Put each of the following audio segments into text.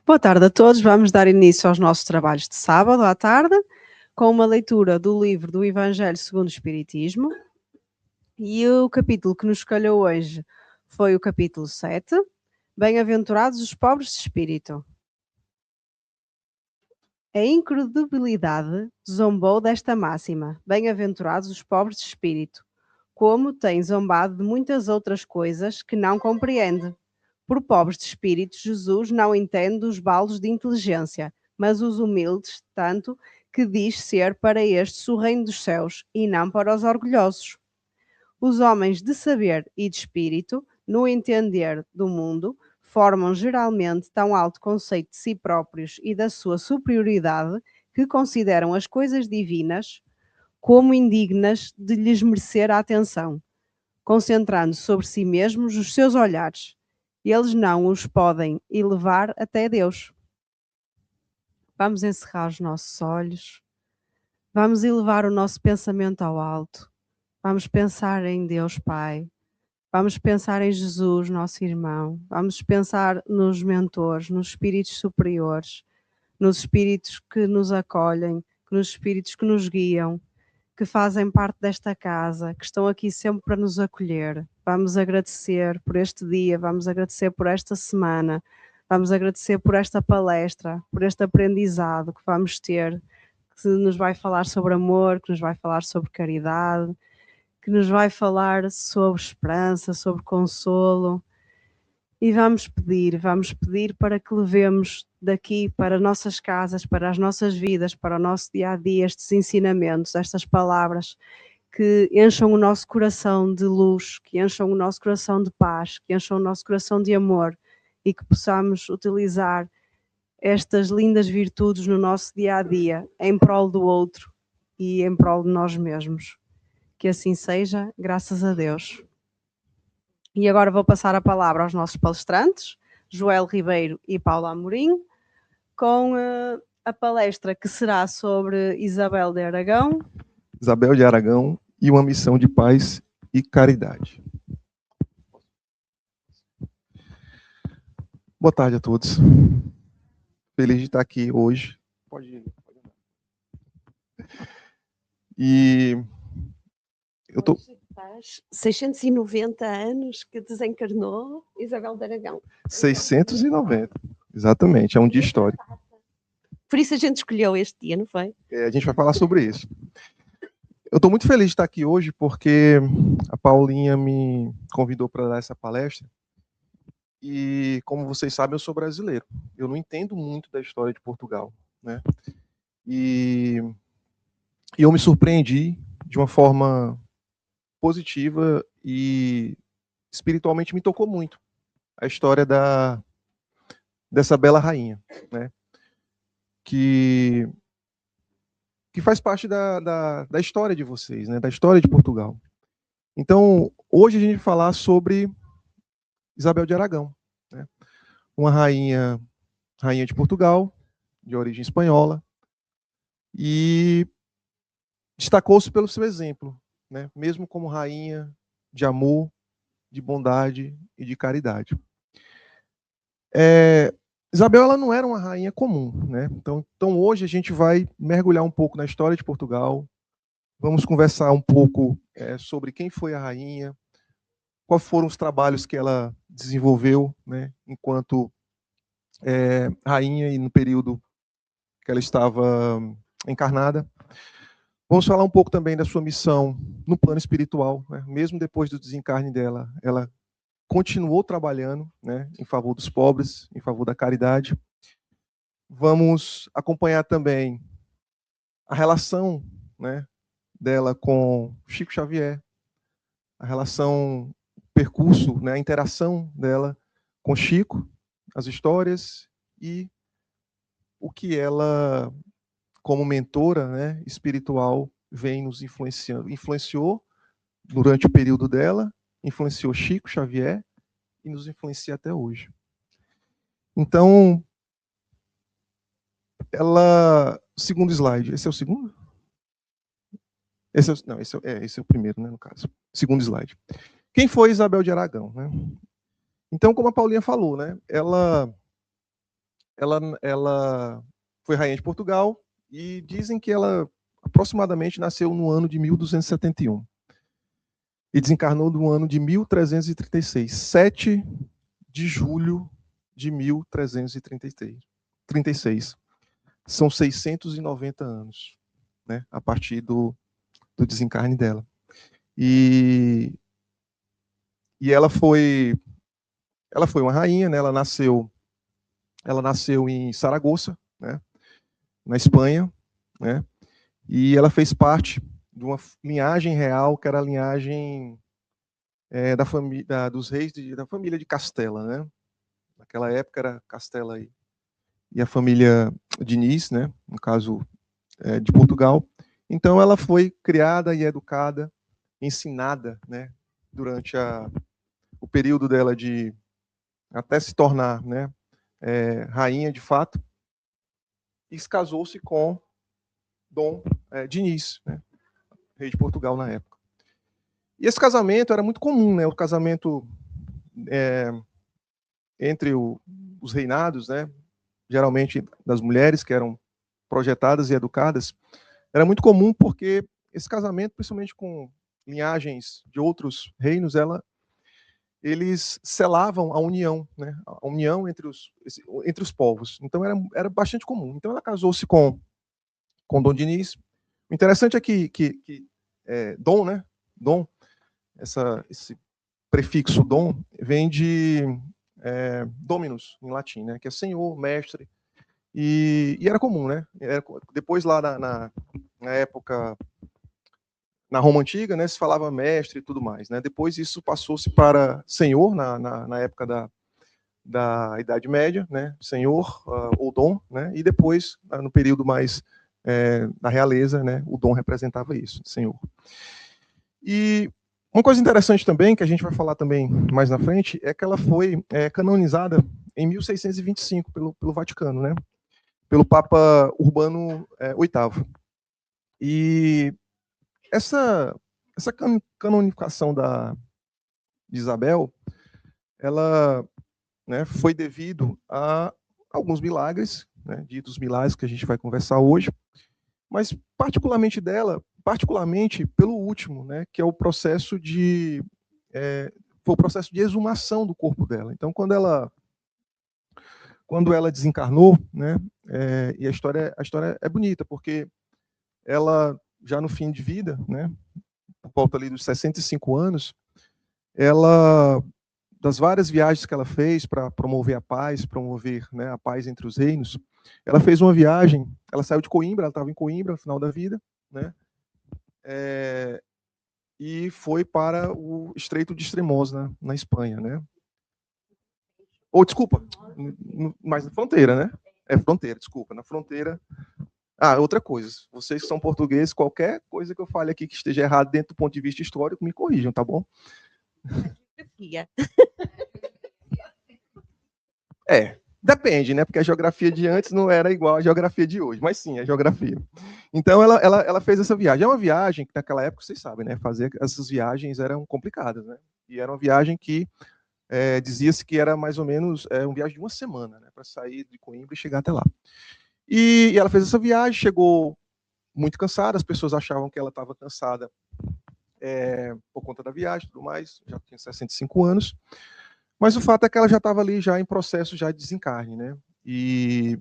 Boa tarde a todos. Vamos dar início aos nossos trabalhos de sábado à tarde, com uma leitura do livro do Evangelho segundo o Espiritismo. E o capítulo que nos calhou hoje foi o capítulo 7, Bem-aventurados os pobres de espírito. A incredulidade zombou desta máxima: bem-aventurados os pobres de espírito, como tem zombado de muitas outras coisas que não compreende. Por pobres de espírito, Jesus não entende os balos de inteligência, mas os humildes, tanto que diz ser para estes o reino dos céus, e não para os orgulhosos. Os homens de saber e de espírito, no entender do mundo, formam geralmente tão alto conceito de si próprios e da sua superioridade que consideram as coisas divinas como indignas de lhes merecer a atenção, concentrando sobre si mesmos os seus olhares. Eles não os podem elevar até Deus. Vamos encerrar os nossos olhos. Vamos elevar o nosso pensamento ao alto. Vamos pensar em Deus Pai. Vamos pensar em Jesus, nosso irmão. Vamos pensar nos mentores, nos espíritos superiores, nos espíritos que nos acolhem, nos espíritos que nos guiam, que fazem parte desta casa, que estão aqui sempre para nos acolher. Vamos agradecer por este dia, vamos agradecer por esta semana, vamos agradecer por esta palestra, por este aprendizado que vamos ter, que nos vai falar sobre amor, que nos vai falar sobre caridade, que nos vai falar sobre esperança, sobre consolo. E vamos pedir para que levemos daqui para nossas casas, para as nossas vidas, para o nosso dia-a-dia, estes ensinamentos, estas palavras que encham o nosso coração de luz, que encham o nosso coração de paz, que encham o nosso coração de amor e que possamos utilizar estas lindas virtudes no nosso dia-a-dia, em prol do outro e em prol de nós mesmos. Que assim seja, graças a Deus. E agora vou passar a palavra aos nossos palestrantes, Joel Ribeiro e Paula Amorim, com a palestra que será sobre Isabel de Aragão. Isabel de Aragão e uma missão de paz e caridade. Boa tarde a todos. Feliz de estar aqui hoje. Pode ir. E eu tô... 690 anos que desencarnou Isabel de Aragão. 690, exatamente, é um dia histórico. Por isso a gente escolheu este dia, não foi? A gente vai falar sobre isso. Eu estou muito feliz de estar aqui hoje porque a Paulinha me convidou para dar essa palestra. E, como vocês sabem, eu sou brasileiro. Eu não entendo muito da história de Portugal, né? E eu me surpreendi de uma forma positiva e espiritualmente me tocou muito a história dessa bela rainha, né? Que faz parte da história de vocês, né? Da história de Portugal. Então, hoje a gente vai falar sobre Isabel de Aragão, né? Uma rainha de Portugal, de origem espanhola, e destacou-se pelo seu exemplo, né? Mesmo como rainha de amor, de bondade e de caridade. Isabel, ela não era uma rainha comum, né? Então hoje a gente vai mergulhar um pouco na história de Portugal, vamos conversar um pouco sobre quem foi a rainha, quais foram os trabalhos que ela desenvolveu, né, enquanto rainha e no período que ela estava encarnada. Vamos falar um pouco também da sua missão no plano espiritual, né? Mesmo depois do desencarne dela, ela continuou trabalhando, né, em favor dos pobres, em favor da caridade. Vamos acompanhar também a relação, né, dela com Chico Xavier, a relação, o percurso, né, a interação dela com Chico, as histórias e o que ela, como mentora, né, espiritual, vem nos influenciando. Influenciou durante o período dela, influenciou Chico Xavier e nos influencia até hoje. Então, ela, segundo slide, esse é o segundo? Esse é o primeiro, né, no caso. Segundo slide. Quem foi Isabel de Aragão, né? Então, como a Paulinha falou, né, ela ela foi rainha de Portugal e dizem que ela aproximadamente nasceu no ano de 1271 e desencarnou no ano de 1336, 7 de julho de 1336. São 690 anos, né, a partir do desencarne dela. E ela foi uma rainha, né? Ela nasceu em Saragoça, né, na Espanha, né? E ela fez parte de uma linhagem real, que era a linhagem da família dos reis da família de Castela, né? Naquela época era Castela e a família Diniz, né? No caso de Portugal. Então ela foi criada e educada, ensinada, né? Durante o período dela de até se tornar, né? Rainha de fato, e casou-se com Dom Diniz, né? Rei de Portugal na época. E esse casamento era muito comum, né? O casamento entre os reinados, né? Geralmente das mulheres que eram projetadas e educadas, era muito comum porque esse casamento, principalmente com linhagens de outros reinos, eles selavam a união, né? A união entre os povos. Então era bastante comum. Então ela casou-se com Dom Diniz. O interessante é que Dom, né? Dom, esse prefixo dom vem de dominus em latim, né? Que é senhor, mestre. E era comum, né? Depois lá na época, na Roma Antiga, né, se falava mestre e tudo mais, né? Depois isso passou-se para senhor na época da Idade Média, né? Senhor ou dom, né? E depois, no período mais da realeza, né? O dom representava isso, senhor. E uma coisa interessante também, que a gente vai falar também mais na frente, é que ela foi canonizada em 1625 pelo Vaticano, né? Pelo Papa Urbano VIII. E essa canonificação de Isabel, ela, né, foi devido a alguns milagres, né, ditos milagres que a gente vai conversar hoje, mas particularmente pelo último, né, que é o processo foi o processo de exumação do corpo dela. Então, quando ela desencarnou, né, e a história é bonita, porque ela, já no fim de vida, né, por volta ali dos 65 anos, ela, das várias viagens que ela fez para promover a paz, né, a paz entre os reinos, ela fez uma viagem, ela saiu de Coimbra, ela estava em Coimbra no final da vida, né, e foi para o Estreito de Estremoz, na Espanha, né? Ou, desculpa, mas na fronteira, né? É fronteira, desculpa, na fronteira. Ah, outra coisa, vocês que são portugueses, qualquer coisa que eu fale aqui que esteja errado dentro do ponto de vista histórico, me corrijam, tá bom? Depende, né? Porque a geografia de antes não era igual à geografia de hoje, mas sim, a geografia. Então ela fez essa viagem. É uma viagem que naquela época, vocês sabem, né? Fazer essas viagens eram complicadas, né? E era uma viagem que dizia-se que era mais ou menos uma viagem de uma semana, né? Para sair de Coimbra e chegar até lá. E ela fez essa viagem, chegou muito cansada, as pessoas achavam que ela estava cansada por conta da viagem e tudo mais, já tinha 65 anos. Mas o fato é que ela já estava ali já em processo já de desencarne, né? E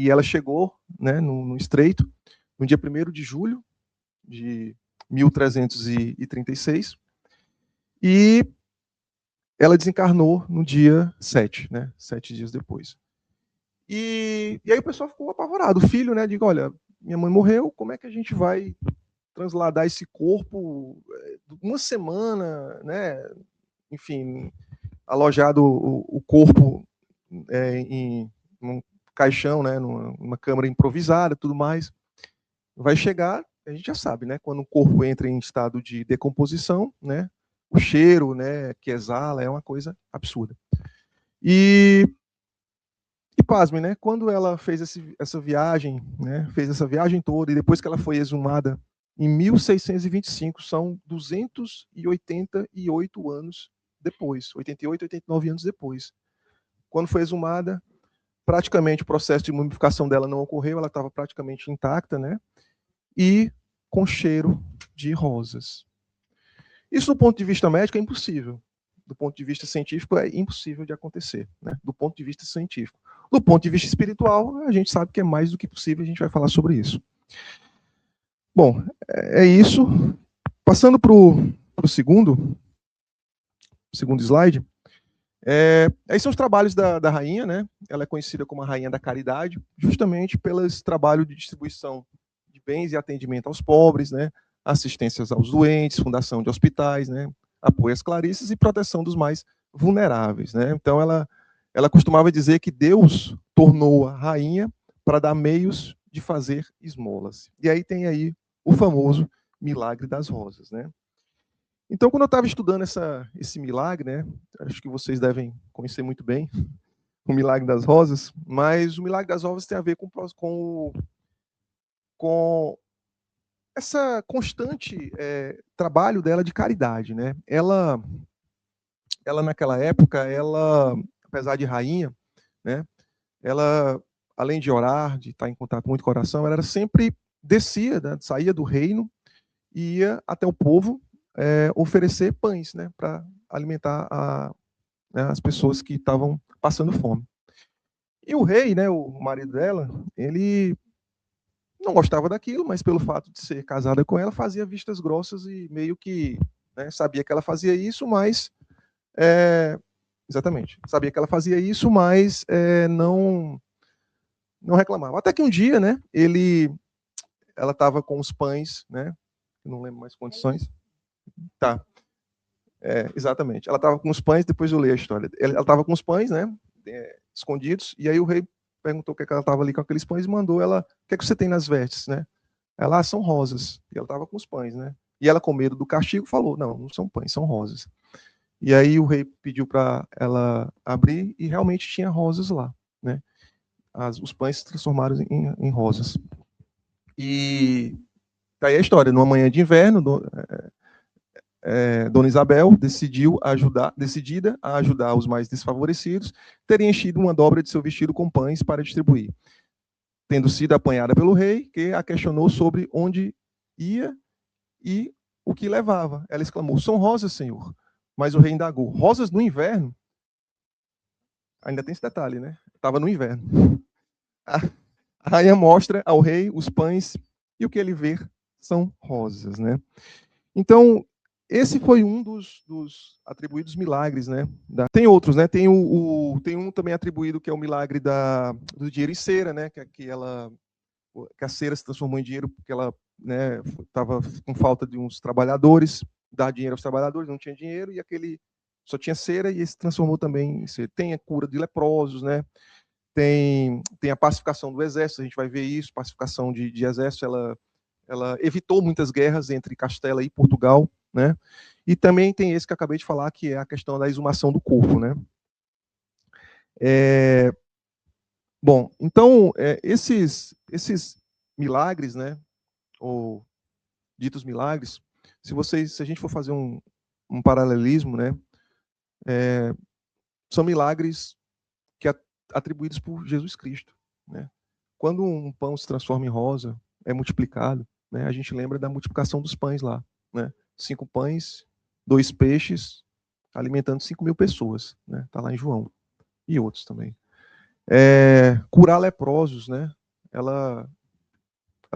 ela chegou, né, no Estreito no dia 1º de julho de 1336 e ela desencarnou no dia 7, né? 7 dias depois. E aí o pessoal ficou apavorado. O filho, né, digo, olha, minha mãe morreu, como é que a gente vai transladar esse corpo uma semana, né? Enfim, alojado o corpo em um caixão, né, numa câmara improvisada, tudo mais. Vai chegar, a gente já sabe, né, quando o corpo entra em estado de decomposição, né, o cheiro, né, que exala é uma coisa absurda. E pasme, né, quando ela fez essa viagem, né, fez essa viagem toda e depois que ela foi exumada em 1625, são 288 anos depois, 88, 89 anos depois. Quando foi exumada, praticamente o processo de mumificação dela não ocorreu, ela estava praticamente intacta, né? E com cheiro de rosas. Isso, do ponto de vista médico, é impossível. Do ponto de vista científico, é impossível de acontecer, né? Do ponto de vista científico. Do ponto de vista espiritual, a gente sabe que é mais do que possível, a gente vai falar sobre isso. Bom, é isso. Passando para o segundo slide. Esses são os trabalhos da rainha, né? Ela é conhecida como a rainha da caridade, justamente pelo trabalho de distribuição de bens e atendimento aos pobres, né? Assistências aos doentes, fundação de hospitais, né? Apoio às clarisses e proteção dos mais vulneráveis, né? Então ela costumava dizer que Deus tornou a rainha para dar meios de fazer esmolas. E aí tem aí o famoso milagre das rosas, né? Então, quando eu estava estudando esse milagre, né, acho que vocês devem conhecer muito bem o milagre das rosas, mas o milagre das rosas tem a ver com essa constante trabalho dela de caridade, né? Ela naquela época, apesar de rainha, né, ela, além de orar, de estar em contato muito com o coração, ela sempre descia, né, saía do reino e ia até o povo oferecer pães, né, para alimentar né, as pessoas que estavam passando fome. E o rei, né, o marido dela, ele não gostava daquilo, mas pelo fato de ser casada com ela, fazia vistas grossas e meio que, né, sabia que ela fazia isso, mas exatamente, sabia que ela fazia isso, mas não reclamava. Até que um dia, né, ela estava com os pães, né, não lembro mais condições. Tá. Exatamente. Ela estava com os pães, depois eu leio a história. Ela estava com os pães, né, escondidos, e aí o rei perguntou o que ela estava ali com aqueles pães e mandou ela, o que você tem nas vestes, né? Ela, são rosas. E ela estava com os pães, né? E ela, com medo do castigo, falou, não são pães, são rosas. E aí o rei pediu para ela abrir e realmente tinha rosas lá, né? Os pães se transformaram em rosas. E tá aí a história. Numa manhã de inverno, Dona Isabel decidida a ajudar os mais desfavorecidos, teria enchido uma dobra de seu vestido com pães para distribuir. Tendo sido apanhada pelo rei, que a questionou sobre onde ia e o que levava. Ela exclamou, são rosas, senhor. Mas o rei indagou, rosas no inverno? Ainda tem esse detalhe, né? Estava no inverno. A rainha mostra ao rei os pães e o que ele vê são rosas, né? Então, esse foi um dos atribuídos milagres, né? Tem outros, né? Tem um também atribuído que é o milagre do dinheiro em cera, né? Que a cera se transformou em dinheiro porque ela, né, estava com falta de uns trabalhadores, dar dinheiro aos trabalhadores, não tinha dinheiro e aquele só tinha cera e esse se transformou também em cera. Tem a cura de leprosos, né? Tem a pacificação do exército, a gente vai ver isso, pacificação de exército, ela evitou muitas guerras entre Castela e Portugal, né? E também tem esse que eu acabei de falar, que é a questão da exumação do corpo, né? Bom, então, esses milagres, né, ou ditos milagres, se a gente for fazer um paralelismo, né, são milagres atribuídos por Jesus Cristo, né? Quando um pão se transforma em rosa, é multiplicado, né, a gente lembra da multiplicação dos pães lá, né? 5 pães, 2 peixes, alimentando 5.000 pessoas, né? Tá lá em João. E outros também. Curar leprosos, né? Ela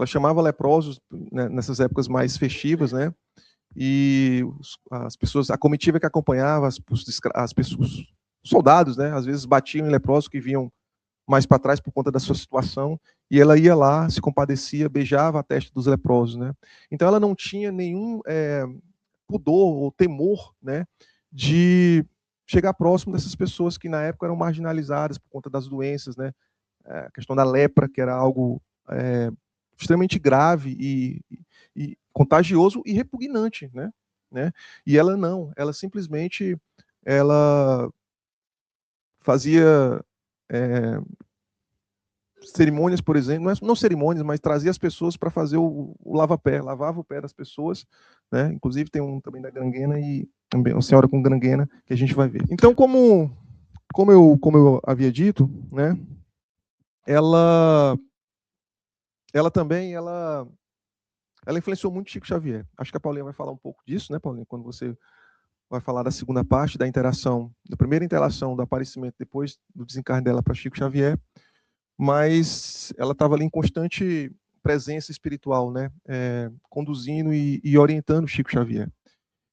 chamava leprosos, né, nessas épocas mais festivas, né? E as pessoas, a comitiva que acompanhava as pessoas, os soldados, né? Às vezes batiam em leprosos que vinham mais para trás por conta da sua situação, e ela ia lá, se compadecia, beijava a testa dos leprosos, né? Então ela não tinha nenhum pudor ou temor, né, de chegar próximo dessas pessoas que na época eram marginalizadas por conta das doenças, né? A questão da lepra, que era algo extremamente grave e contagioso e repugnante, né? E ela não, ela simplesmente fazia cerimônias, por exemplo, não cerimônias, mas trazia as pessoas para fazer o lava-pé, lavava o pé das pessoas, né? Inclusive tem um também da ganguena e também uma senhora com ganguena que a gente vai ver. Então, como eu havia dito, né? ela também, ela influenciou muito Chico Xavier. Acho que a Paulinha vai falar um pouco disso, né, Paulinha? Quando você vai falar da segunda parte, da interação, da primeira interação, do aparecimento depois do desencarne dela para Chico Xavier, mas ela estava ali em constante presença espiritual, né, conduzindo e orientando Chico Xavier.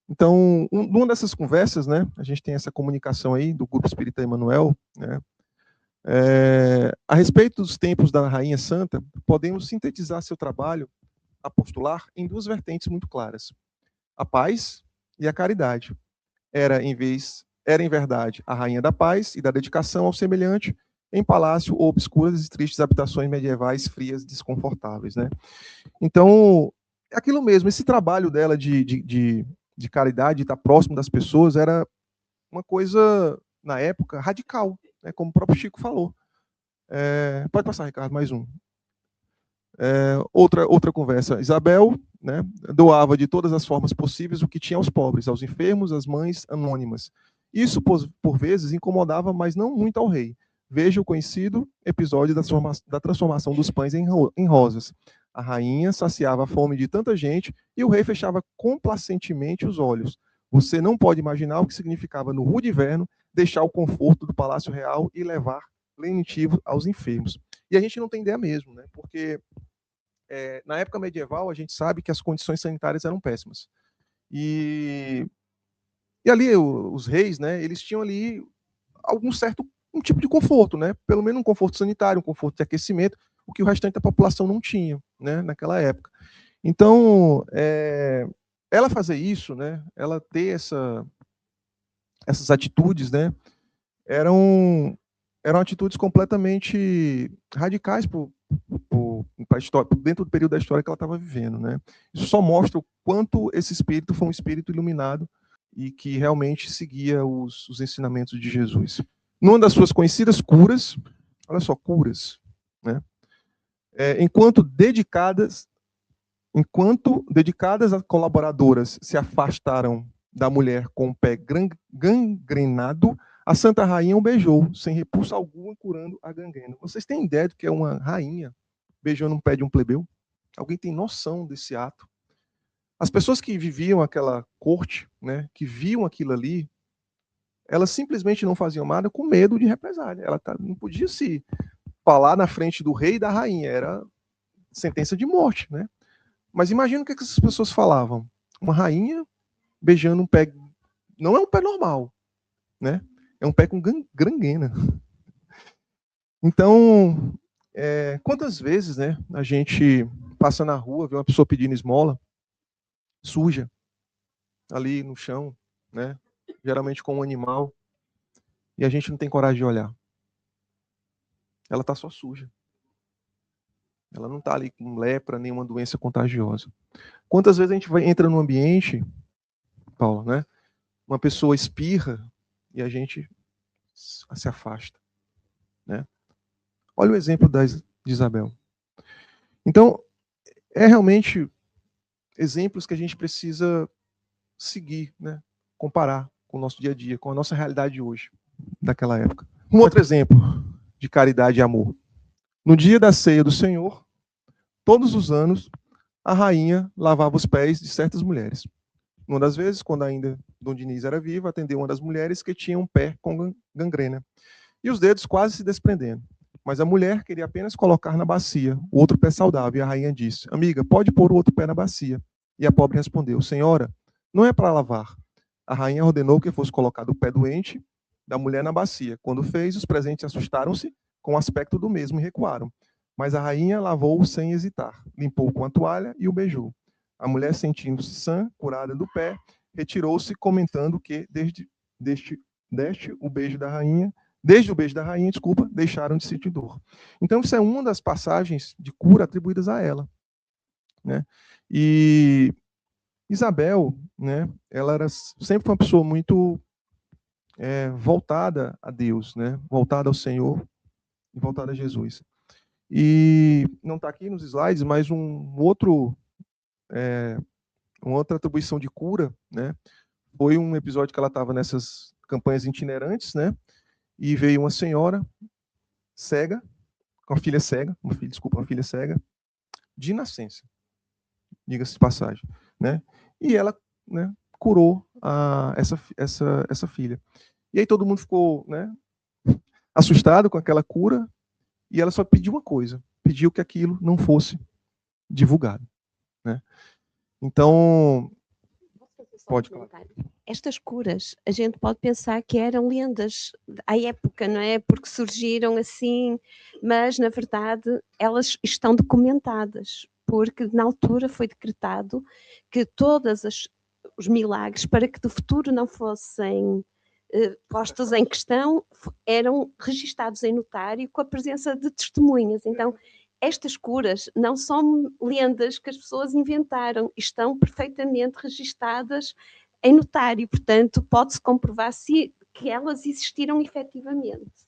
Então, numa dessas conversas, né, a gente tem essa comunicação aí do Grupo Espírita Emmanuel, né, a respeito dos tempos da Rainha Santa, podemos sintetizar seu trabalho apostolar em duas vertentes muito claras: a paz e a caridade. Era em verdade a rainha da paz e da dedicação ao semelhante, em palácio ou obscuras e tristes habitações medievais frias e desconfortáveis, né? Então, é aquilo mesmo, esse trabalho dela de caridade, de estar próximo das pessoas, era uma coisa, na época, radical, né? Como o próprio Chico falou. Pode passar, Ricardo, mais um. Outra conversa. Isabel, né, doava de todas as formas possíveis o que tinha aos pobres, aos enfermos, às mães anônimas. Isso, por vezes, incomodava, mas não muito ao rei. Veja o conhecido episódio da transformação dos pães em rosas. A rainha saciava a fome de tanta gente e o rei fechava complacentemente os olhos. Você não pode imaginar o que significava no rude inverno deixar o conforto do palácio real e levar lenitivo aos enfermos. E a gente não tem ideia mesmo, né? Porque na época medieval, a gente sabe que as condições sanitárias eram péssimas. E ali os reis, né, eles tinham ali um tipo de conforto, né? Pelo menos um conforto sanitário, um conforto de aquecimento, o que o restante da população não tinha, né, naquela época. Então, ela fazer isso, né, ela ter essas atitudes, né, eram atitudes completamente radicais dentro do período da história que ela estava vivendo, né? Isso só mostra o quanto esse espírito foi um espírito iluminado e que realmente seguia os ensinamentos de Jesus. Numa das suas conhecidas curas, olha só, curas, né? Enquanto dedicadas a colaboradoras se afastaram da mulher com o pé gangrenado, a Santa Rainha o beijou, sem repulsa alguma, curando a gangrena. Vocês têm ideia do que é uma rainha beijando um pé de um plebeu? Alguém tem noção desse ato? As pessoas que viviam aquela corte, né, que viam aquilo ali, elas simplesmente não faziam nada com medo de represália. Ela não podia se falar na frente do rei e da rainha, era sentença de morte, né? Mas imagina o que essas pessoas falavam. Uma rainha beijando um pé, não é um pé normal, né? É um pé com gangrena. Então, quantas vezes, né, a gente passa na rua, vê uma pessoa pedindo esmola, suja, ali no chão, né? Geralmente com um animal, e a gente não tem coragem de olhar. Ela está só suja. Ela não está ali com lepra, nenhuma doença contagiosa. Quantas vezes a gente entra num ambiente, Paulo, né? Uma pessoa espirra e a gente se afasta, né? Olha o exemplo de Isabel. Então, realmente exemplos que a gente precisa seguir, né? Comparar com o nosso dia a dia, com a nossa realidade hoje, daquela época. Um outro exemplo de caridade e amor. No dia da ceia do Senhor, todos os anos, a rainha lavava os pés de certas mulheres. Uma das vezes, quando ainda Dom Diniz era vivo, atendeu uma das mulheres que tinha um pé com gangrena e os dedos quase se desprendendo. Mas a mulher queria apenas colocar na bacia o outro pé saudável. E a rainha disse: amiga, pode pôr o outro pé na bacia. E a pobre respondeu: senhora, não é para lavar. A rainha ordenou que fosse colocado o pé doente da mulher na bacia. Quando fez, os presentes assustaram-se com o aspecto do mesmo e recuaram. Mas a rainha lavou-o sem hesitar, limpou com a toalha e o beijou. A mulher, sentindo-se sã, curada do pé, retirou-se, comentando que desde o beijo da rainha, deixaram de sentir dor. Então, isso é uma das passagens de cura atribuídas a ela, né? E Isabel, né? Ela sempre foi uma pessoa muito voltada a Deus, né? Voltada ao Senhor e voltada a Jesus. E não está aqui nos slides, mas uma outra atribuição de cura, né? Foi um episódio que ela estava nessas campanhas itinerantes, né? E veio uma senhora cega com a filha cega, uma filha cega, de nascença, diga-se de passagem, né? E ela, né, curou essa filha. E aí todo mundo ficou, né, assustado com aquela cura, e ela só pediu uma coisa, pediu que aquilo não fosse divulgado, né? Então, pode falar. Estas curas, a gente pode pensar que eram lendas à época, não é? Porque surgiram assim, mas na verdade elas estão documentadas, porque na altura foi decretado que todos os milagres, para que do futuro não fossem postos em questão, eram registados em notário com a presença de testemunhas. Então, estas curas não são lendas que as pessoas inventaram, estão perfeitamente registadas em notário, portanto, pode-se comprovar que elas existiram efetivamente.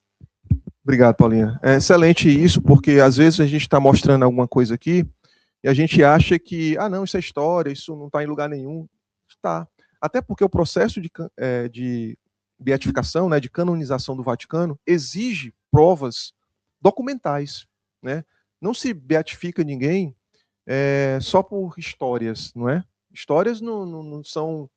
Obrigado, Paulinha. É excelente isso, porque às vezes a gente está mostrando alguma coisa aqui e a gente acha que, não, isso é história, isso não está em lugar nenhum. Está. Até porque o processo de beatificação, né, de canonização do Vaticano, exige provas documentais, né? Não se beatifica ninguém só por histórias, não é? Histórias não são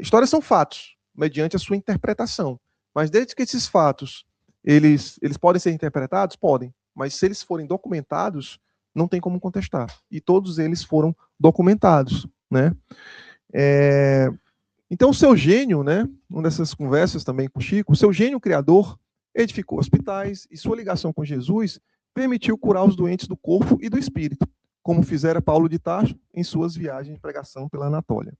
histórias são fatos, mediante a sua interpretação. Mas desde que esses fatos eles podem ser interpretados, podem. Mas se eles forem documentados, não tem como contestar. E todos eles foram documentados, né? Então o seu gênio, né? Uma dessas conversas também com o Chico, o seu gênio criador edificou hospitais e sua ligação com Jesus permitiu curar os doentes do corpo e do espírito, como fizera Paulo de Tarso em suas viagens de pregação pela Anatólia.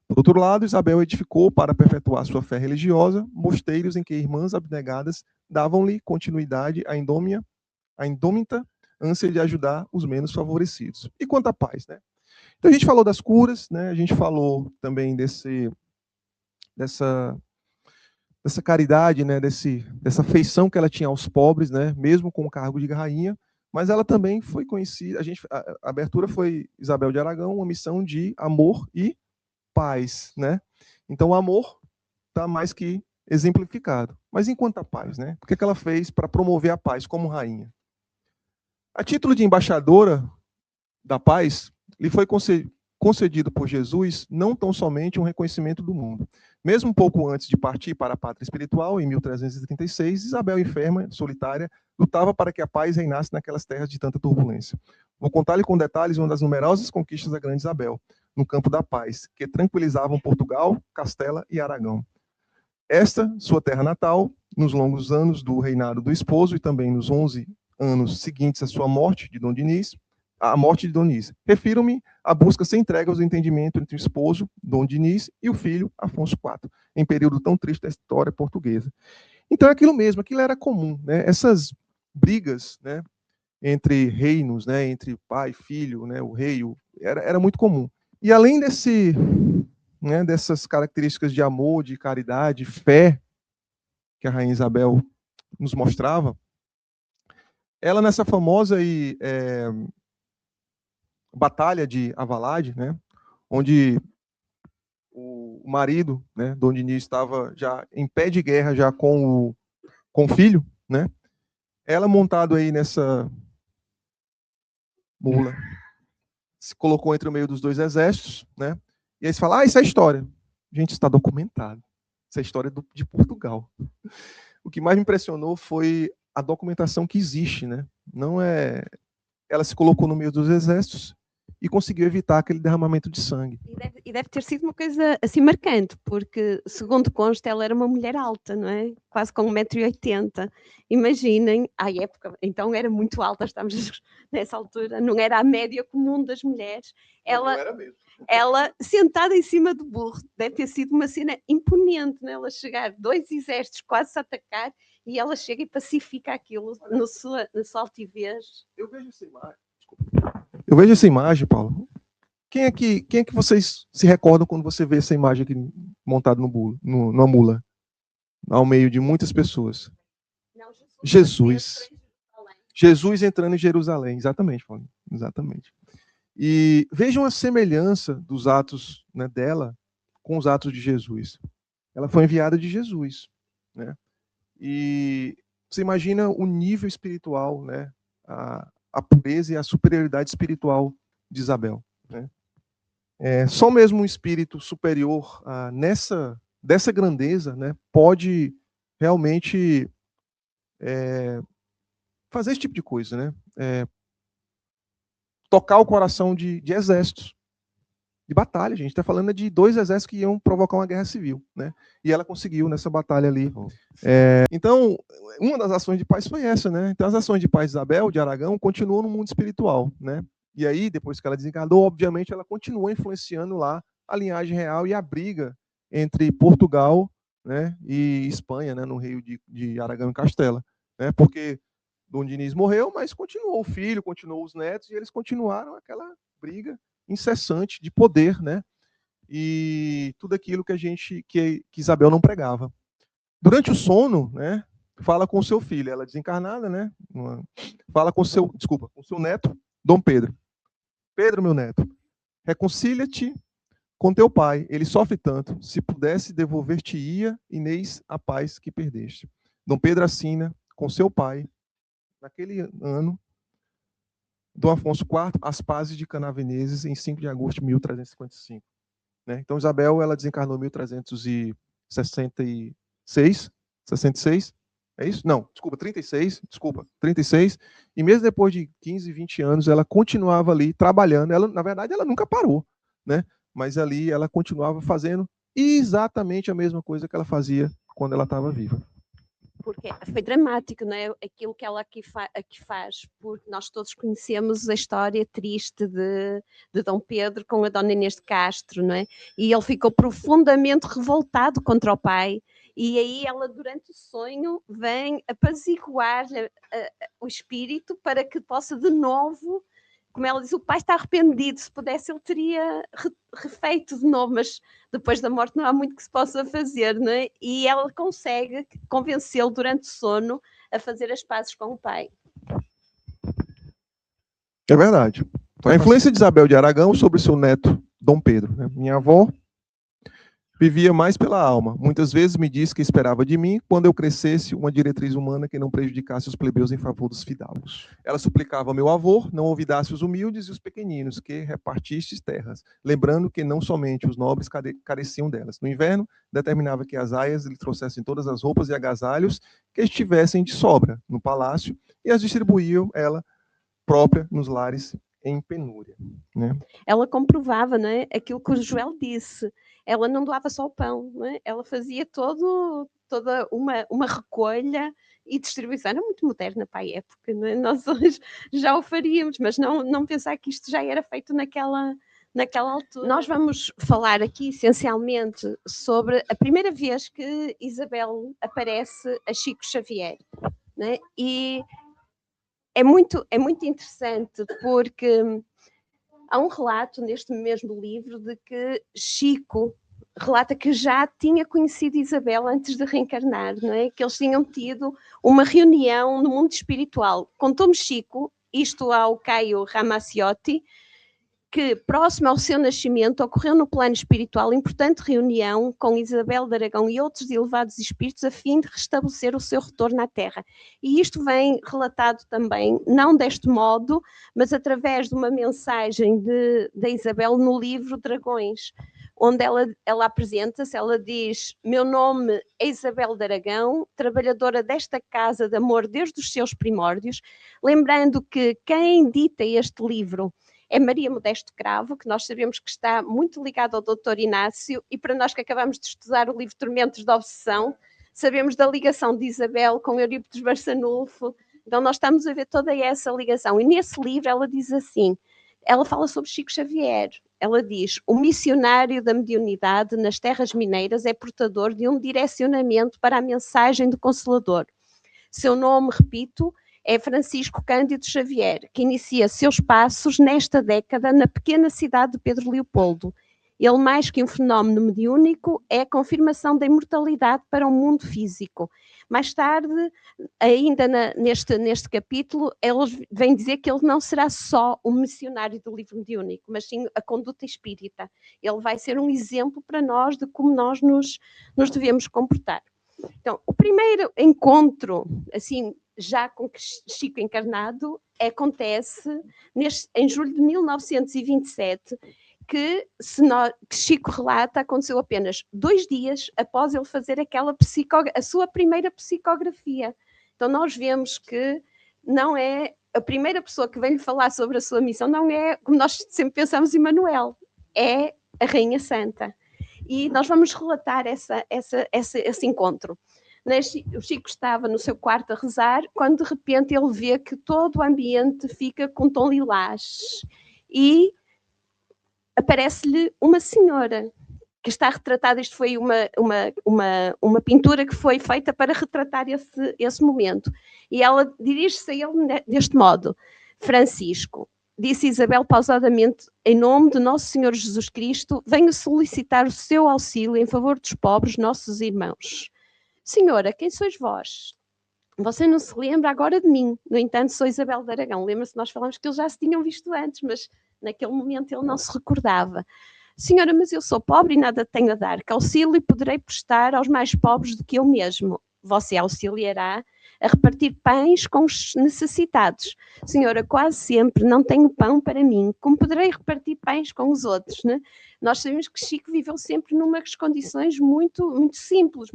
Por outro lado, Isabel edificou, para perpetuar sua fé religiosa, mosteiros em que irmãs abnegadas davam-lhe continuidade à indômita ânsia de ajudar os menos favorecidos. E quanto à paz, né? Então a gente falou das curas, né? A gente falou também dessa caridade, né? Dessa afeição que ela tinha aos pobres, né? Mesmo com o cargo de rainha, mas ela também foi conhecida. A abertura foi Isabel de Aragão, uma missão de amor e paz, né? Então o amor está mais que exemplificado. Mas enquanto a paz, né? O que ela fez para promover a paz como rainha? A título de embaixadora da paz, lhe foi concedido por Jesus não tão somente um reconhecimento do mundo. Mesmo um pouco antes de partir para a pátria espiritual, em 1336, Isabel, enferma, solitária, lutava para que a paz reinasse naquelas terras de tanta turbulência. Vou contar-lhe com detalhes uma das numerosas conquistas da grande Isabel, no campo da paz, que tranquilizavam Portugal, Castela e Aragão. Esta, sua terra natal, nos longos anos do reinado do esposo e também nos 11 anos seguintes à sua morte, a morte de Dom Diniz. Refiro-me à busca sem entregas do entendimento entre o esposo, Dom Diniz, e o filho, Afonso IV, em período tão triste da história portuguesa. Então é aquilo mesmo, aquilo era comum, né? Essas brigas, né, entre reinos, né, entre pai e filho, né, o rei, era muito comum. E além dessas características de amor, de caridade, fé, que a rainha Isabel nos mostrava, ela nessa famosa batalha de Avalade, né, onde o marido, né, Dom Diniz, estava já em pé de guerra já com o filho, né, ela montado aí nessa mula, se colocou entre o meio dos dois exércitos, né, e aí se fala, isso é história. Gente, está documentado. Isso é história de Portugal. O que mais me impressionou foi a documentação que existe, né? Não é... Ela se colocou no meio dos exércitos e conseguiu evitar aquele derramamento de sangue. E deve ter sido uma coisa assim marcante, porque, segundo consta, ela era uma mulher alta, não é? Quase com 1,80 m. Imaginem, à época, então era muito alta, estamos nessa altura, não era a média comum das mulheres. Não era mesmo. Ela sentada em cima do burro, deve ter sido uma cena imponente, né? Ela chegar, dois exércitos quase a atacar, e ela chega e pacifica aquilo na sua altivez. Eu vejo essa imagem. Desculpa. Eu vejo essa imagem, Paulo. Quem é que vocês se recordam quando você vê essa imagem aqui montada numa mula, ao meio de muitas pessoas? Não, Jesus. Jesus entrando em Jerusalém, exatamente, Paulo. Exatamente. E vejam a semelhança dos atos, né, dela com os atos de Jesus. Ela foi enviada de Jesus, né? E Você imagina o nível espiritual, né? A pureza e a superioridade espiritual de Isabel, né? Só mesmo um espírito superior dessa grandeza, né, pode realmente fazer esse tipo de coisa, né? Tocar o coração de exércitos, de batalha. A gente está falando de 2 exércitos que iam provocar uma guerra civil, né? E ela conseguiu nessa batalha ali. Então, uma das ações de paz foi essa, né? Então, as ações de paz de Isabel, de Aragão, continuam no mundo espiritual, né? E aí, depois que ela desencarnou, obviamente, ela continuou influenciando lá a linhagem real e a briga entre Portugal, né, e Espanha, né, no reino de Aragão e Castela, né? Porque Dom Diniz morreu, mas continuou o filho, continuou os netos, e eles continuaram aquela briga incessante de poder, né? E tudo aquilo que Isabel não pregava. Durante o sono, né, fala com seu filho, ela desencarnada, né? Fala com seu neto, Dom Pedro. Pedro, meu neto, reconcilia-te com teu pai, ele sofre tanto, se pudesse devolver-te-ia, Inês, a paz que perdeste. Dom Pedro assina com seu pai, naquele ano, Dom Afonso IV, as pazes de Canaveneses, em 5 de agosto de 1355. Né? Então, Isabel, ela desencarnou em 1366, 66, é isso? Não, desculpa, 36, e mesmo depois de 15, 20 anos, ela continuava ali trabalhando, na verdade, ela nunca parou, né? Mas ali ela continuava fazendo exatamente a mesma coisa que ela fazia quando ela estava viva. Porque foi dramático, não é? Aquilo que ela aqui faz, porque nós todos conhecemos a história triste de Dom Pedro com a Dona Inês de Castro, não é? E ele ficou profundamente revoltado contra o pai, e aí ela, durante o sonho, vem apaziguar o espírito para que possa de novo, como ela diz, o pai está arrependido, se pudesse ele teria refeito de novo, mas depois da morte não há muito que se possa fazer, não é? E ela consegue convencê-lo durante o sono a fazer as pazes com o pai. É verdade. A influência de Isabel de Aragão sobre seu neto, Dom Pedro. Né? Minha avó vivia mais pela alma. Muitas vezes me disse que esperava de mim, quando eu crescesse, uma diretriz humana que não prejudicasse os plebeus em favor dos fidalgos. Ela suplicava ao meu avô, não olvidasse os humildes e os pequeninos, que repartistes terras, lembrando que não somente os nobres careciam delas. No inverno, determinava que as aias lhe trouxessem todas as roupas e agasalhos que estivessem de sobra no palácio, e as distribuíam ela própria nos lares em penúria. Né? Ela comprovava, não é, aquilo que o Joel disse. Ela não doava só o pão, não é? Ela fazia toda uma recolha e distribuição. Era muito moderna para a época, não é? Nós hoje já o faríamos, mas não pensar que isto já era feito naquela altura. Nós vamos falar aqui essencialmente sobre a primeira vez que Isabel aparece a Chico Xavier, né? E é muito interessante porque há um relato neste mesmo livro de que Chico relata que já tinha conhecido Isabel antes de reencarnar, não é? Que eles tinham tido uma reunião no mundo espiritual. Contou-me Chico, isto ao Caio Ramaciotti, que, próximo ao seu nascimento, ocorreu no plano espiritual importante reunião com Isabel de Aragão e outros elevados espíritos a fim de restabelecer o seu retorno à Terra. E isto vem relatado também, não deste modo, mas através de uma mensagem da Isabel no livro Dragões, onde ela apresenta-se, ela diz: meu nome é Isabel de Aragão, trabalhadora desta casa de amor desde os seus primórdios, lembrando que quem edita este livro é Maria Modesto Cravo, que nós sabemos que está muito ligada ao Dr. Inácio, e para nós que acabamos de estudar o livro Tormentos da Obsessão, sabemos da ligação de Isabel com Eurípides Barçanufo, então nós estamos a ver toda essa ligação. E nesse livro ela diz assim, ela fala sobre Chico Xavier, ela diz: o missionário da mediunidade nas terras mineiras é portador de um direcionamento para a mensagem do Consolador. Seu nome, repito, é Francisco Cândido Xavier, que inicia seus passos nesta década na pequena cidade de Pedro Leopoldo. Ele, mais que um fenómeno mediúnico, é a confirmação da imortalidade para o mundo físico. Mais tarde, ainda neste capítulo, eles vêm dizer que ele não será só um missionário do livro mediúnico, mas sim a conduta espírita. Ele vai ser um exemplo para nós de como nós nos devemos comportar. Então, o primeiro encontro, assim, já com Chico encarnado, acontece em julho de 1927, que Chico relata, aconteceu apenas 2 dias após ele fazer a sua primeira psicografia. Então, nós vemos que não é a primeira pessoa que vem-lhe falar sobre a sua missão, não é, como nós sempre pensamos, Emmanuel, é a Rainha Santa. E nós vamos relatar esse encontro. O Chico estava no seu quarto a rezar, quando de repente ele vê que todo o ambiente fica com tom lilás. E aparece-lhe uma senhora que está retratada. Isto foi uma pintura que foi feita para retratar esse momento. E ela dirige-se a ele deste modo: Francisco, disse Isabel pausadamente, em nome de Nosso Senhor Jesus Cristo, venho solicitar o seu auxílio em favor dos pobres, nossos irmãos. Senhora, quem sois vós? Você não se lembra agora de mim. No entanto, sou Isabel de Aragão. Lembra-se, nós falamos que eles já se tinham visto antes, mas naquele momento ele não se recordava. Senhora, mas eu sou pobre e nada tenho a dar. Que auxílio poderei prestar aos mais pobres do que eu mesmo? Você auxiliará a repartir pães com os necessitados. Senhora, quase sempre não tenho pão para mim. Como poderei repartir pães com os outros? Né? Nós sabemos que Chico viveu sempre numas condições muito, muito simples,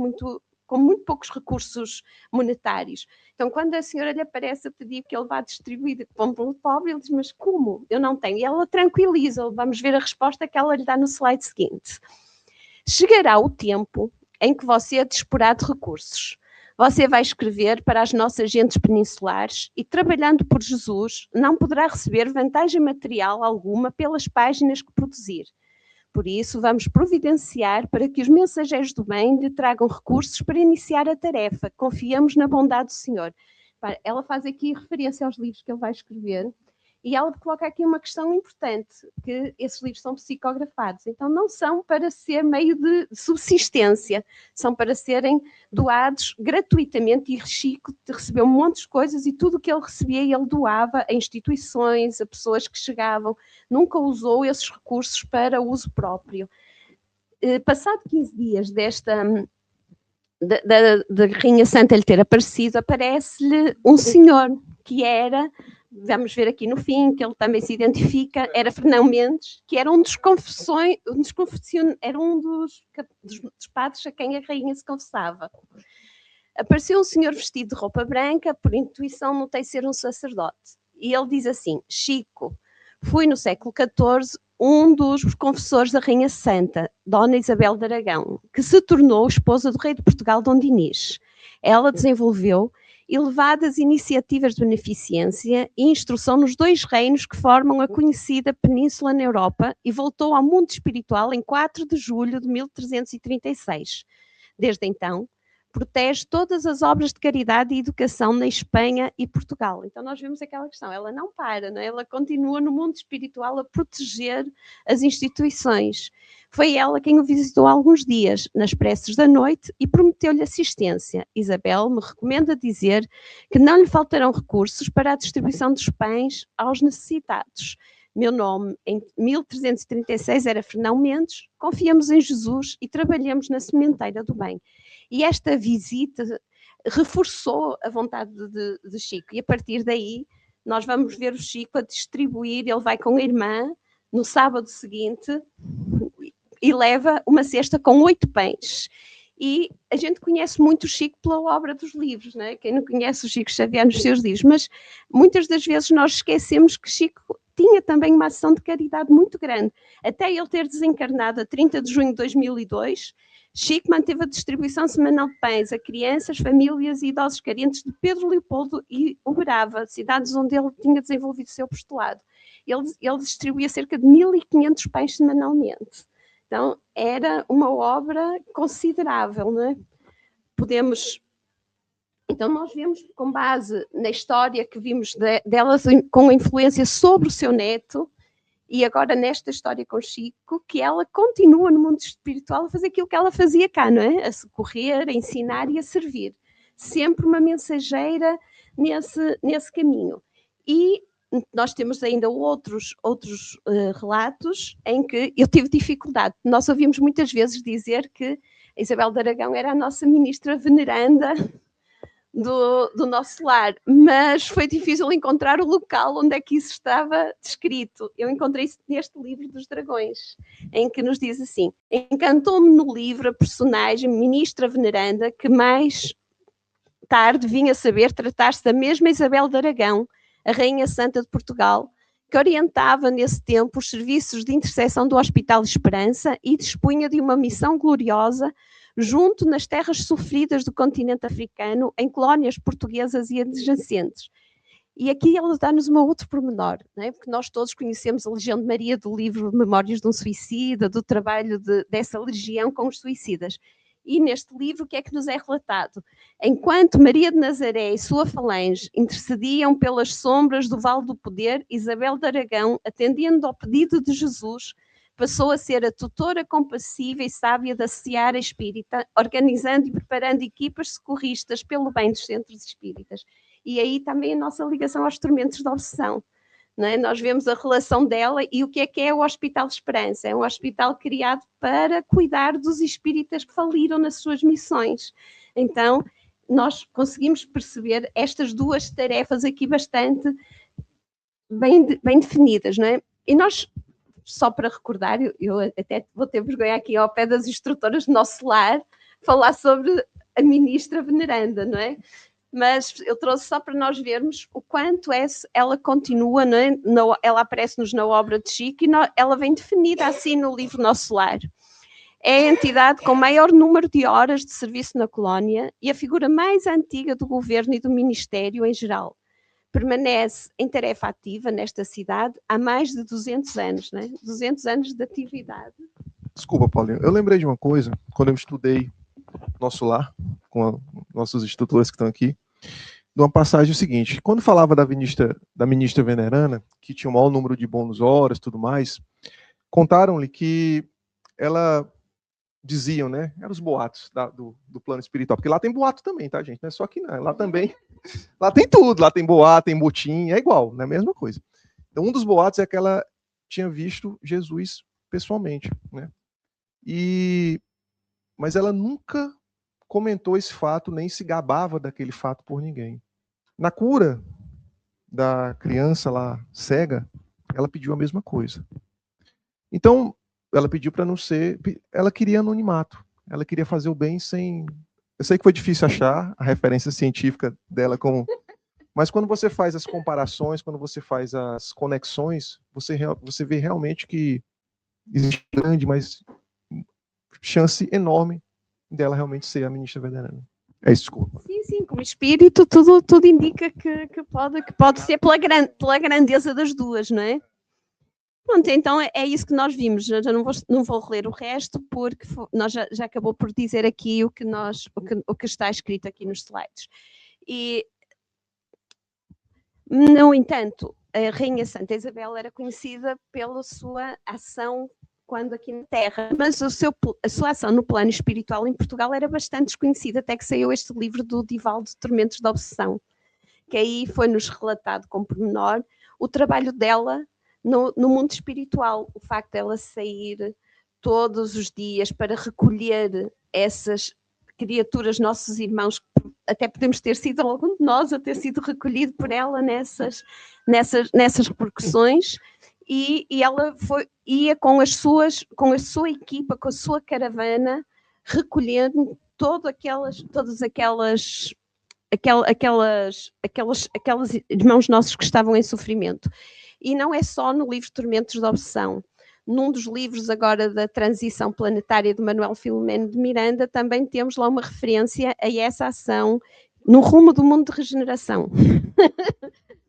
com muito poucos recursos monetários. Então, quando a senhora lhe aparece a pedir que ele vá distribuir pão para o pobre, ele diz, mas como? Eu não tenho. E ela tranquiliza-o. Vamos ver a resposta que ela lhe dá no slide seguinte. Chegará o tempo em que você disporá de recursos. Você vai escrever para as nossas gentes peninsulares e, trabalhando por Jesus, não poderá receber vantagem material alguma pelas páginas que produzir. Por isso, vamos providenciar para que os mensageiros do bem lhe tragam recursos para iniciar a tarefa. Confiamos na bondade do Senhor. Ela faz aqui referência aos livros que ele vai escrever e ela coloca aqui uma questão importante, que esses livros são psicografados. Então, não são para ser meio de subsistência, são para serem doados gratuitamente. E Chico recebeu um monte de coisas e tudo o que ele recebia ele doava a instituições, a pessoas que chegavam. Nunca usou esses recursos para uso próprio. Passado 15 dias da Rainha Santa lhe ter aparecido, aparece-lhe um senhor que era, vamos ver aqui no fim, que ele também se identifica, era Fernão Mendes, que era um dos padres a quem a rainha se confessava. Apareceu um senhor vestido de roupa branca, por intuição notei ser um sacerdote. E ele diz assim: Chico, fui no século XIV um dos confessores da Rainha Santa, Dona Isabel de Aragão, que se tornou esposa do rei de Portugal, Dom Dinis. Ela desenvolveu elevadas iniciativas de beneficência e instrução nos 2 reinos que formam a conhecida península na Europa e voltou ao mundo espiritual em 4 de julho de 1336. Desde então, protege todas as obras de caridade e educação na Espanha e Portugal. Então nós vemos aquela questão, ela não para, não é? Ela continua no mundo espiritual a proteger as instituições. Foi ela quem o visitou há alguns dias, nas preces da noite, e prometeu-lhe assistência. Isabel me recomenda dizer que não lhe faltarão recursos para a distribuição dos pães aos necessitados. Meu nome, em 1336, era Fernão Mendes, confiamos em Jesus e trabalhamos na sementeira do bem. E esta visita reforçou a vontade de Chico. E a partir daí, nós vamos ver o Chico a distribuir. Ele vai com a irmã no sábado seguinte e leva uma cesta com 8 pães. E a gente conhece muito o Chico pela obra dos livros, não é? Quem não conhece o Chico Xavier nos seus livros, mas muitas das vezes nós esquecemos que Chico tinha também uma ação de caridade muito grande. Até ele ter desencarnado a 30 de junho de 2002, Chico manteve a distribuição semanal de pães a crianças, famílias e idosos carentes de Pedro Leopoldo e Uberaba, cidades onde ele tinha desenvolvido o seu apostolado. Ele distribuía cerca de 1.500 pães semanalmente. Então, era uma obra considerável, não é? Então, nós vemos, com base na história que vimos delas, com influência sobre o seu neto, e agora nesta história com Chico, que ela continua no mundo espiritual a fazer aquilo que ela fazia cá, não é? A socorrer, a ensinar e a servir. Sempre uma mensageira nesse caminho. E nós temos ainda outros relatos em que eu tive dificuldade. Nós ouvimos muitas vezes dizer que A Isabel de Aragão era a nossa ministra veneranda do nosso lar, mas foi difícil encontrar o local onde é que isso estava descrito. Eu encontrei isso neste livro dos dragões, em que nos diz assim: encantou-me no livro a personagem ministra veneranda que mais tarde vinha saber tratar-se da mesma Isabel de Aragão, a Rainha Santa de Portugal, que orientava nesse tempo os serviços de intercessão do Hospital Esperança e dispunha de uma missão gloriosa junto nas terras sofridas do continente africano, em colónias portuguesas e adjacentes. E aqui ela dá-nos um outro pormenor, não é? Porque nós todos conhecemos a Legião de Maria do livro Memórias de um Suicida, do trabalho dessa legião com os suicidas. E neste livro o que é que nos é relatado? Enquanto Maria de Nazaré e sua falange intercediam pelas sombras do Vale do Poder, Isabel de Aragão, atendendo ao pedido de Jesus, passou a ser a tutora compassiva e sábia da seara espírita, organizando e preparando equipas socorristas pelo bem dos centros espíritas. E aí também a nossa ligação aos tormentos da obsessão. Não é? Nós vemos a relação dela e o que é o Hospital Esperança? É um hospital criado para cuidar dos espíritas que faliram nas suas missões. Então, nós conseguimos perceber estas duas tarefas aqui bastante bem definidas, não é? E nós, só para recordar, eu até vou ter vergonha aqui ao pé das instrutoras do nosso lar, falar sobre a ministra veneranda, não é? Mas eu trouxe só para nós vermos o quanto ela continua, não é? Ela aparece-nos na obra de Chico e ela vem definida assim no livro Nosso Lar. É a entidade com maior número de horas de serviço na colónia e a figura mais antiga do governo e do ministério em geral. Permanece em tarefa ativa nesta cidade há mais de 200 anos, não é? 200 anos de atividade. Desculpa, Paulinho. Eu lembrei de uma coisa, quando eu estudei Nosso Lar, com nossos instrutores que estão aqui, de uma passagem seguinte. Quando falava da ministra venerana, que tinha o maior número de bônus horas e tudo mais, contaram-lhe que ela diziam, né? Eram os boatos do plano espiritual. Porque lá tem boato também, tá, gente? Não é só aqui, não. Lá também. Lá tem tudo. Lá tem boato, tem motim, é igual, não é a mesma coisa. Então, um dos boatos é que ela tinha visto Jesus pessoalmente, né? Mas ela nunca comentou esse fato, nem se gabava daquele fato por ninguém. Na cura da criança lá cega, ela pediu a mesma coisa. Então, ela pediu para não ser... Ela queria anonimato. Ela queria fazer o bem sem... Eu sei que foi difícil achar a referência científica dela como... Mas quando você faz as comparações, quando você faz as conexões, você vê realmente que existe grande, mas chance enorme dela realmente ser a ministra venerana. É isso, desculpa. Sim, como espírito, tudo indica que pode ser pela grandeza das duas, não é? Pronto, então é isso que nós vimos. Já não vou reler o resto, porque nós já acabou por dizer aqui o que está escrito aqui nos slides. E, no entanto, a Rainha Santa Isabel era conhecida pela sua ação quando aqui na Terra, mas a sua ação no plano espiritual em Portugal era bastante desconhecida, até que saiu este livro do Divaldo de Tormentos da Obsessão, que aí foi-nos relatado com pormenor o trabalho dela no mundo espiritual, o facto dela sair todos os dias para recolher essas criaturas, nossos irmãos, até podemos ter sido algum de nós a ter sido recolhido por ela nessas repercussões. E ela ia com a sua equipa, com a sua caravana, recolhendo todos aqueles irmãos nossos que estavam em sofrimento. E não é só no livro Tormentos da Obsessão. Num dos livros agora da transição planetária de Manuel Filomeno de Miranda, também temos lá uma referência a essa ação no rumo do mundo de regeneração.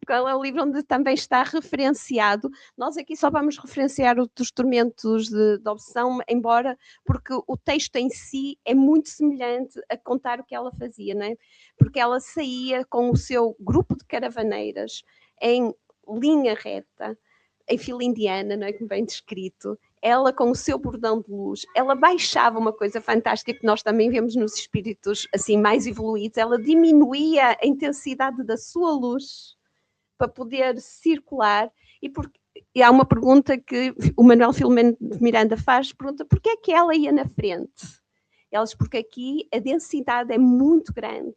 Qual é o livro onde também está referenciado. Nós aqui só vamos referenciar o dos tormentos de obsessão, embora, porque o texto em si é muito semelhante a contar o que ela fazia, não é? Porque ela saía com o seu grupo de caravaneiras em linha reta, em fila indiana, não é, como bem descrito, ela com o seu bordão de luz, ela baixava uma coisa fantástica que nós também vemos nos espíritos assim mais evoluídos, ela diminuía a intensidade da sua luz para poder circular, e há uma pergunta que o Manuel Filomeno de Miranda faz, pergunta porquê é que ela ia na frente? Elas, porque aqui a densidade é muito grande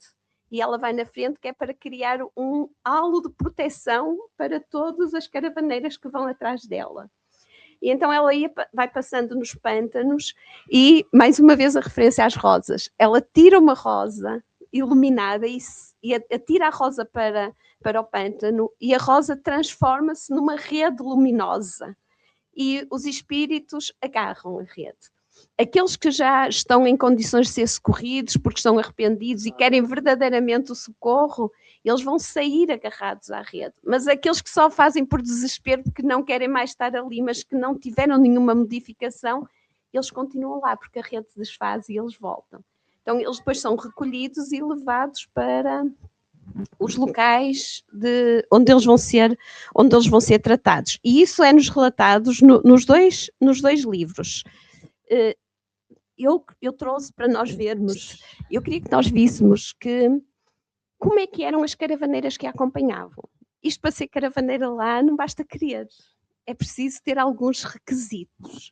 e ela vai na frente que é para criar um halo de proteção para todas as caravaneiras que vão atrás dela. E então ela vai passando nos pântanos e, mais uma vez, a referência às rosas. Ela tira uma rosa iluminada e atira a rosa para o pântano e a rosa transforma-se numa rede luminosa. E os espíritos agarram a rede. Aqueles que já estão em condições de ser socorridos porque estão arrependidos e querem verdadeiramente o socorro, eles vão sair agarrados à rede. Mas aqueles que só fazem por desespero porque não querem mais estar ali, mas que não tiveram nenhuma modificação, eles continuam lá porque a rede se desfaz e eles voltam. Então eles depois são recolhidos e levados para os locais onde eles vão ser tratados. E isso é-nos relatado nos dois livros. Eu trouxe para nós vermos, eu queria que nós víssemos como é que eram as caravaneiras que a acompanhavam. Isto para ser caravaneira lá não basta querer, é preciso ter alguns requisitos.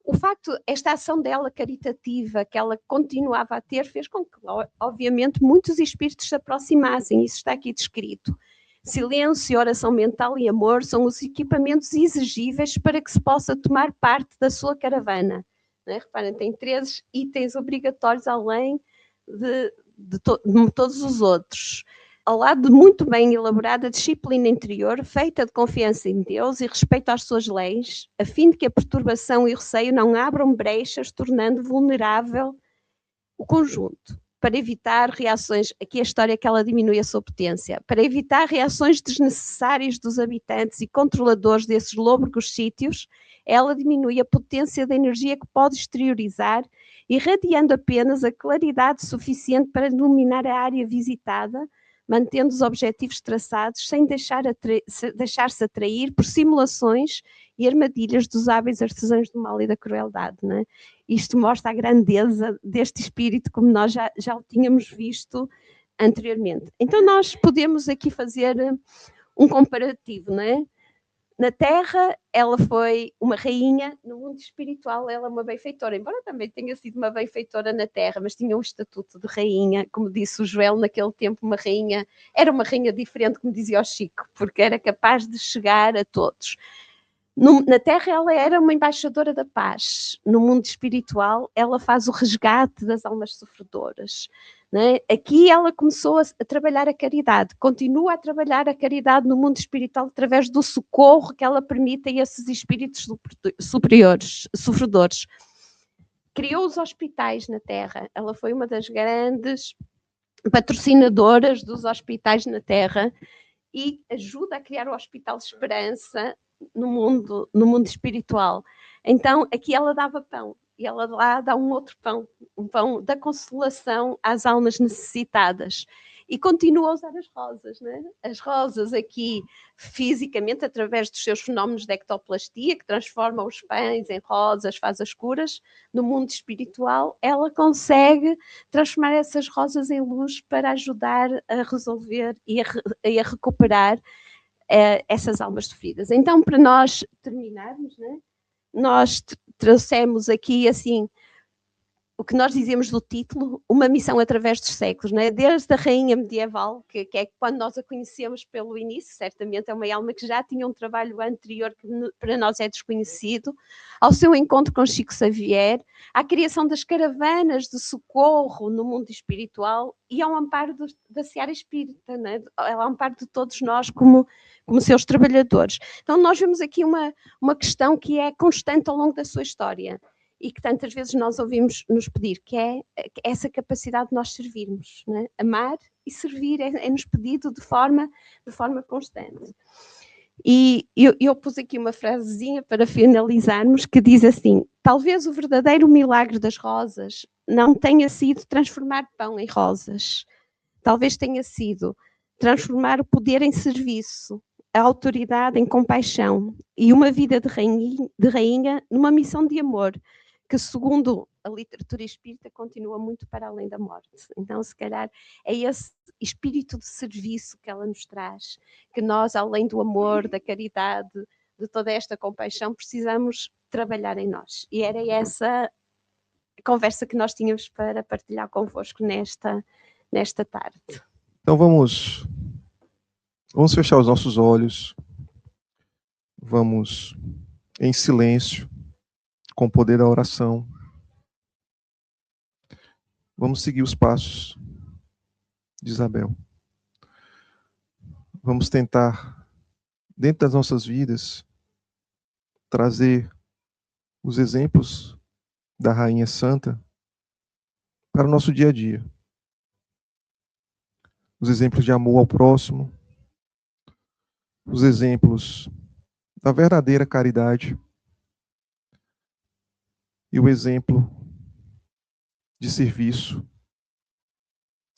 O facto, esta ação dela caritativa que ela continuava a ter fez com que, obviamente, muitos espíritos se aproximassem, isso está aqui descrito. Silêncio, oração mental e amor são os equipamentos exigíveis para que se possa tomar parte da sua caravana. Não é? Reparem, tem 3 itens obrigatórios além de todos os outros. Ao lado de muito bem elaborada disciplina interior, feita de confiança em Deus e respeito às suas leis, a fim de que a perturbação e o receio não abram brechas, tornando vulnerável o conjunto. Para evitar reações, aqui a história é que ela diminui a sua potência, para evitar reações desnecessárias dos habitantes e controladores desses lôbregos sítios, ela diminui a potência da energia que pode exteriorizar, irradiando apenas a claridade suficiente para iluminar a área visitada, mantendo os objetivos traçados sem deixar-se atrair por simulações e armadilhas dos hábeis artesãos do mal e da crueldade. Não é? Isto mostra a grandeza deste espírito, como nós já o tínhamos visto anteriormente. Então nós podemos aqui fazer um comparativo, não é? Na Terra, ela foi uma rainha, no mundo espiritual, ela é uma benfeitora, embora também tenha sido uma benfeitora na Terra, mas tinha um estatuto de rainha, como disse o Joel, naquele tempo uma rainha, era uma rainha diferente, como dizia o Chico, porque era capaz de chegar a todos. Na Terra ela era uma embaixadora da paz, no mundo espiritual ela faz o resgate das almas sofredoras. Né? Aqui ela começou a trabalhar a caridade, continua a trabalhar a caridade no mundo espiritual através do socorro que ela permite a esses espíritos superiores, sofredores. Criou os hospitais na Terra, ela foi uma das grandes patrocinadoras dos hospitais na Terra e ajuda a criar o Hospital de Esperança no mundo espiritual. Então, aqui ela dava pão, e ela lá dá um outro pão, um pão da consolação às almas necessitadas. E continua a usar as rosas, né? As rosas aqui, fisicamente, através dos seus fenómenos de ectoplastia, que transformam os pães em rosas, faz as curas. No mundo espiritual, ela consegue transformar essas rosas em luz para ajudar a resolver e a recuperar essas almas sofridas. Então, para nós terminarmos, né, nós trouxemos aqui, assim, o que nós dizemos do título, uma missão através dos séculos, né? Desde a rainha medieval, que é quando nós a conhecemos pelo início, certamente é uma alma que já tinha um trabalho anterior que para nós é desconhecido, ao seu encontro com Chico Xavier, à criação das caravanas de socorro no mundo espiritual e ao amparo da seara espírita, né? Ao amparo de todos nós como seus trabalhadores. Então nós vemos aqui uma questão que é constante ao longo da sua história e que tantas vezes nós ouvimos nos pedir, que é essa capacidade de nós servirmos, né? Amar e servir é-nos pedido de forma constante. E eu pus aqui uma frasezinha para finalizarmos que diz assim: talvez o verdadeiro milagre das rosas não tenha sido transformar pão em rosas, talvez tenha sido transformar o poder em serviço, a autoridade em compaixão e uma vida de rainha numa missão de amor, que segundo a literatura espírita continua muito para além da morte. Então, se calhar, é esse espírito de serviço que ela nos traz, que nós, além do amor, da caridade, de toda esta compaixão, precisamos trabalhar em nós. E era essa conversa que nós tínhamos para partilhar convosco nesta tarde. Então vamos fechar os nossos olhos, vamos em silêncio, com o poder da oração, vamos seguir os passos de Isabel. Vamos tentar, dentro das nossas vidas, trazer os exemplos da Rainha Santa para o nosso dia a dia. Os exemplos de amor ao próximo, os exemplos da verdadeira caridade e o exemplo de serviço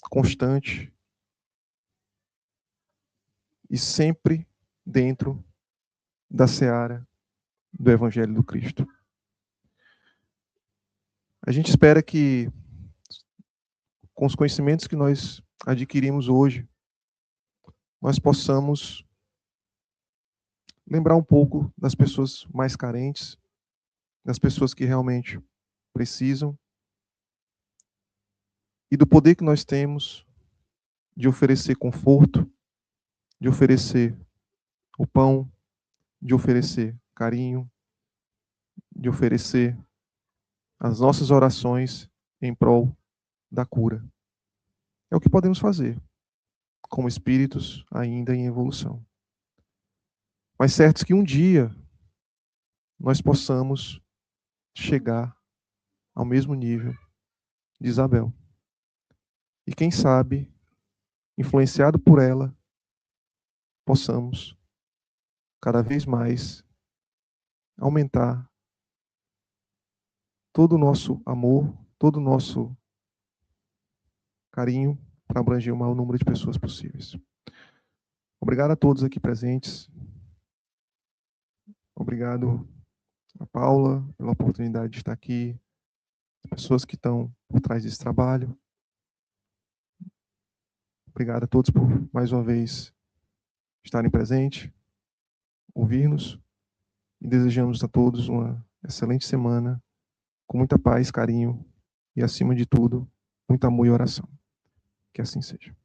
constante e sempre dentro da seara do Evangelho do Cristo. A gente espera que, com os conhecimentos que nós adquirimos hoje, nós possamos lembrar um pouco das pessoas mais carentes, das pessoas que realmente precisam, e do poder que nós temos de oferecer conforto, de oferecer o pão, de oferecer carinho, de oferecer as nossas orações em prol da cura. É o que podemos fazer, como espíritos ainda em evolução. Mas certo que um dia nós possamos chegar ao mesmo nível de Isabel. E quem sabe, influenciado por ela, possamos cada vez mais aumentar todo o nosso amor, todo o nosso carinho para abranger o maior número de pessoas possíveis. Obrigado a todos aqui presentes. Obrigado a Paula pela oportunidade de estar aqui, as pessoas que estão por trás desse trabalho. Obrigado a todos por, mais uma vez, estarem presentes, ouvir-nos, e desejamos a todos uma excelente semana, com muita paz, carinho e, acima de tudo, muito amor e oração. Que assim seja.